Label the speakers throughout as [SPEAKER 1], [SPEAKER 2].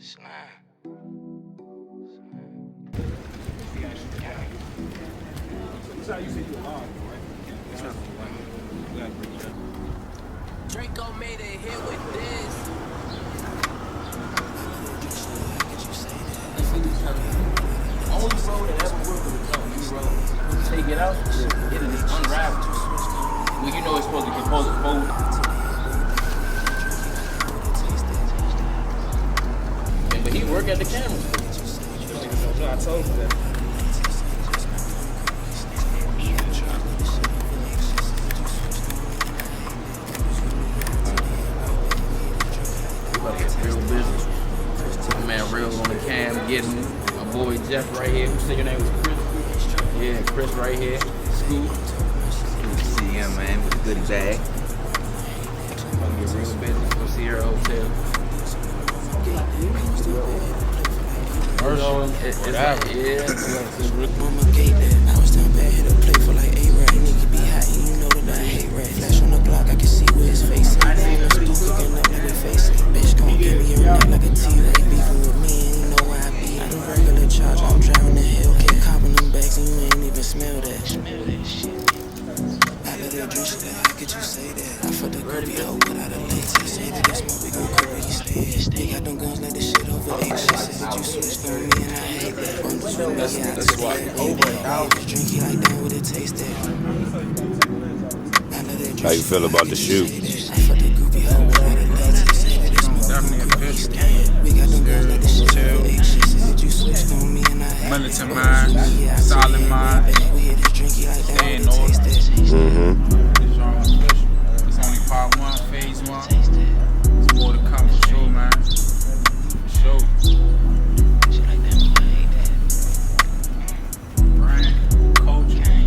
[SPEAKER 1] Draco made a hit with this. Only road that ever worked with a new road. Take it out, it is unraveled. Well, you know it's supposed to get fold. But he work at the camera. I told you that. Real business. My man Real on the cam getting it. My boy Jeff right here. Who said your name was Chris? Yeah, Chris right here. Scoop. Good to see him, man, with a goodie bag. Gonna get real business. Go see her at hotel. Yeah.
[SPEAKER 2] I was down bad, hit a play for like A-Rap. Nigga be hot, and you know that I hate rap. Flash on the block, I can see where his face at. Still cooking up like a face. Bitch gon' give me a neck like a T-Ray. Beefing with me, and you know where I be. I do regular charge, I'm driving the hill. Keep copping them bags, and you ain't even smell that. I let her drink shit, how could you say that? I fucked the groovy hoe without a latex. Say that this smoke, we gon' cook where you stay. They got them guns like this shit over H. She said that you switched on me, and I hate that.
[SPEAKER 1] That's why. Over and out.
[SPEAKER 2] Drinky like that, what it taste that?
[SPEAKER 3] How you feel about the shoot?
[SPEAKER 4] Definitely a bitch. Militant mind, solid mind, staying order. It's only part one, phase one. There's more to come for sure, man. For sure. Brand, culture,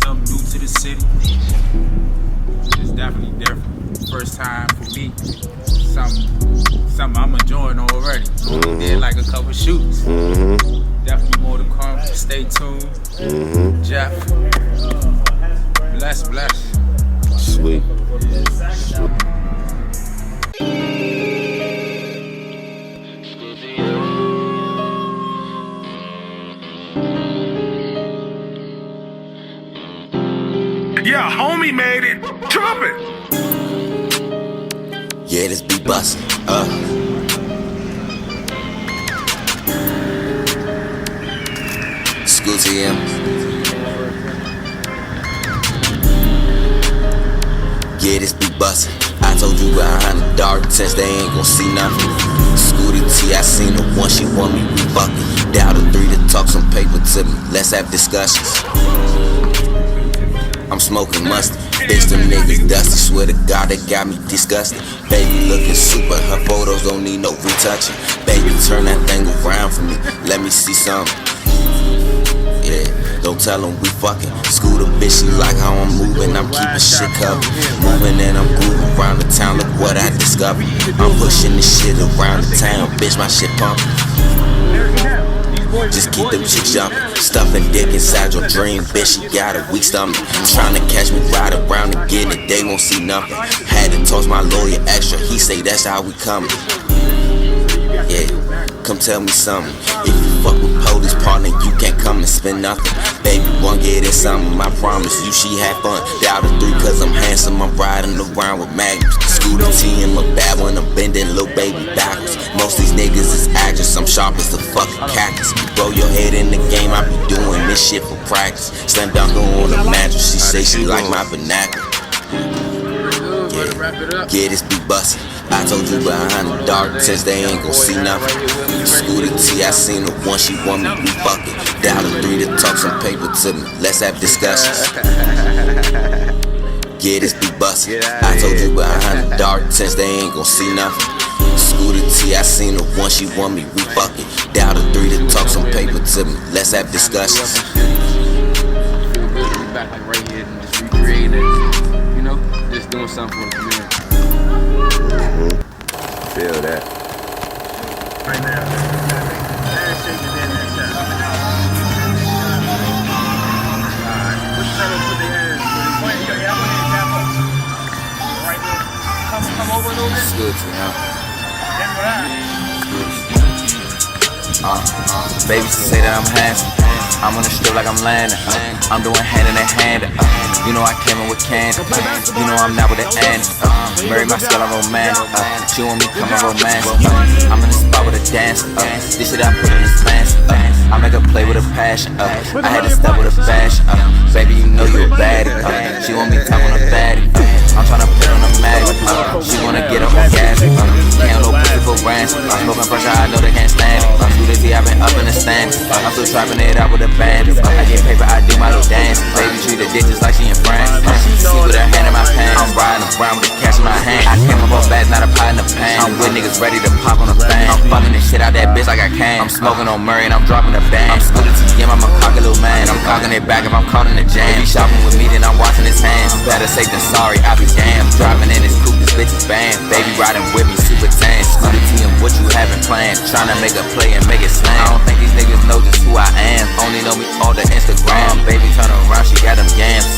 [SPEAKER 4] something new to the city. It's definitely different. First time for me. Something I'm enjoying already. Did like a couple shoots. Definitely more to come. Stay tuned. Jeff. Bless.
[SPEAKER 3] Sweet.
[SPEAKER 5] Yeah, homie made it. Drop it.
[SPEAKER 6] Yeah, this beat bustin', School TM. Yeah, this beat bustin'. I told you behind the dark tents they ain't gon' see nothing. Scooty T, I seen her once, she want me, we fuckin'. Down to 3 to talk some paper to me, let's have discussions. I'm smoking mustard. Bitch, them niggas dusty, swear to God, they got me disgusted. Baby looking super, her photos don't need no retouching. Baby, turn that thing around for me, let me see something. Yeah, don't tell them we fucking. School the bitch, she like how I'm moving, I'm keeping shit covered. Moving and I'm grooving around the town, look what I discovered. I'm pushing this shit around the town, bitch, my shit pumping. Just keep them chicks jumping. Stuffing dick inside your dream, bitch, she got a weak stomach. Trying to catch me right around and get it, they won't see nothing. Had to toss my lawyer extra, he say that's how we coming. Yeah, come tell me something. If you fuck with police partner, you can't come and spend nothing. Baby, won't get it something, I promise you she had fun. Down to 3 cause I'm handsome, I'm riding around with magnums. Scooter T and my bad one, I'm bending little baby backwards. Most these niggas is actors, I'm sharp as a fucking cactus. Throw your head in the game, I be doing this shit for practice. Slam dunk on the mattress, she say she like my vernacular. Yeah, this be bustin'. I told you behind the dark tents they ain't gon' see nothing. Scooter T, I seen her once, she want me, we fucking. Down to 3 to talk some paper to me, let's have discussions. Yeah, this be bustin'. I told you behind the dark tents they ain't gon' see nothing. Scooter T, I seen her once, she want me, we fucking. Down to 3 to talk some paper to me, let's have discussions.
[SPEAKER 1] Back like right here and just recreating it, you know, just doing something for the community.
[SPEAKER 3] Feel that.
[SPEAKER 5] Right now.
[SPEAKER 1] It's good to know.
[SPEAKER 6] Baby, she say that I'm handsome. I'm on the strip like I'm landing. I'm doing hand in hand. You know I came in with candy. You know I'm not with the end. Marry my skill, I'm romantic. She want me coming romance. I'm in the spot with a dance. This shit I put in this pants. I make her play with a passion. I had to step with a fashion. Baby, you know you a baddie. She want me top on a baddie. I'm tryna put on a mag. She wanna get up on gas. Can't no pussy for ransom. Smoking pressure, I know they can't stand it. Through the I've been up in the stand. I'm still trapping it out with a band. I get paper, I do my little dance. Baby treat the ditches like she in France. She with her hand in my pants. I'm riding around with the cash in my hand. I came up on bags, not a pot in the pan. I'm with niggas ready to pop on the fan. I'm fucking this shit out that bitch like I can. I'm smoking on Murray and I'm dropping the band. I'm scooting TM, I'm a cocky little man. I'm cocking it back if I'm caught in the jam. If he shopping with me, then I'm watching his hands. Better safe than sorry, I be damned. Driving in this coupe, this bitch is banned. Baby riding with me, super tan. Scooter TM, what you having planned? Tryna make a play and make it slam. I don't think these niggas know just who I am. Only know me all the Instagram. Baby turn around, she got them yams.